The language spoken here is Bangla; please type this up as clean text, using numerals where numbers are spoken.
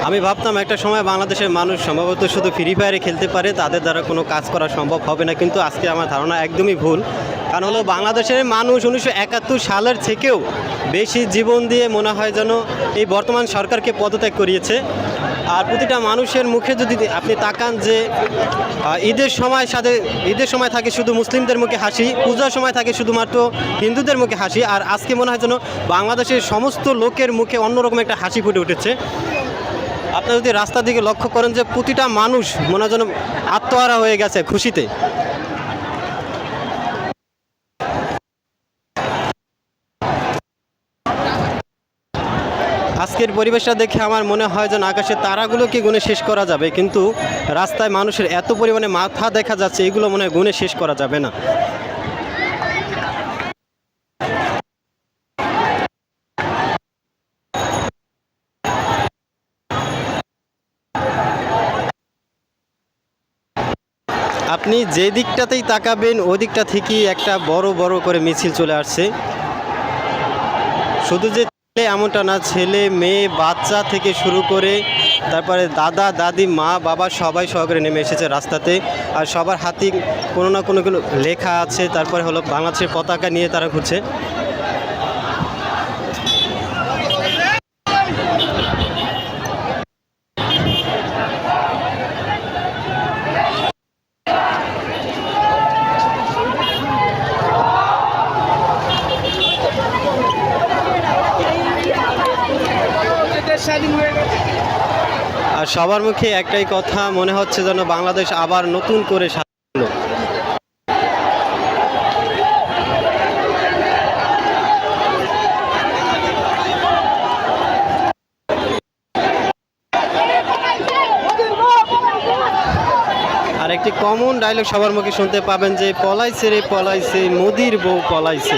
আমি ভাবতাম একটা সময় বাংলাদেশের মানুষ সম্ভবত শুধু ফ্রি ফায়ারে খেলতে পারে, তাদের দ্বারা কোনো কাজ করা সম্ভব হবে না, কিন্তু আজকে আমার ধারণা একদমই ভুল। কারণ হলো বাংলাদেশের মানুষ 1971 সালের থেকেও বেশি জীবন দিয়ে মনে হয় যেন এই বর্তমান সরকারকে পদত্যাগ করিয়েছে। আর প্রতিটা মানুষের মুখে যদি আপনি তাকান যে ঈদের সময় থাকে শুধু মুসলিমদের মুখে হাসি, পূজার সময় থাকে শুধুমাত্র হিন্দুদের মুখে হাসি, আর আজকে মনে হয় যেন বাংলাদেশের সমস্ত লোকের মুখে অন্যরকম একটা হাসি ফুটে উঠেছে। আপনারা যদি রাস্তার দিকে লক্ষ্য করেন যে প্রতিটা মানুষ মনে হয় যেন আত্মহারা হয়ে গেছে খুশিতে। আজকের পরিবেশটা দেখে আমার মনে হয় যেন আকাশের তারাগুলোকে গুণে শেষ করা যাবে, কিন্তু রাস্তায় মানুষের এত পরিমাণে মাথা দেখা যাচ্ছে, এগুলো মনে হয় গুণে শেষ করা যাবে না। আপনি যে দিকটাতেই তাকাবেন ওই দিকটা থেকেই একটা বড় বড় করে মিছিল চলে আসছে। শুধু যে এমনটা না, ছেলে মেয়ে বাচ্চা থেকে শুরু করে তারপরে দাদা দাদি মা বাবা সবাই সহকারে নেমে এসেছে রাস্তাতে। আর সবার হাতে কোনো না কোনো লেখা আছে, তারপরে হলো বাংলাদেশের পতাকা নিয়ে তারা ঘুরছে। আর সবার মুখে একটাই কথা, মনে হচ্ছে যেন বাংলাদেশ আবার নতুন করে সাজালো। আর একটি কমন ডায়লগ সবার মুখে শুনতে পাবেন যে পলাইছে রে পলাইছে, মোদির বউ পলাইছে।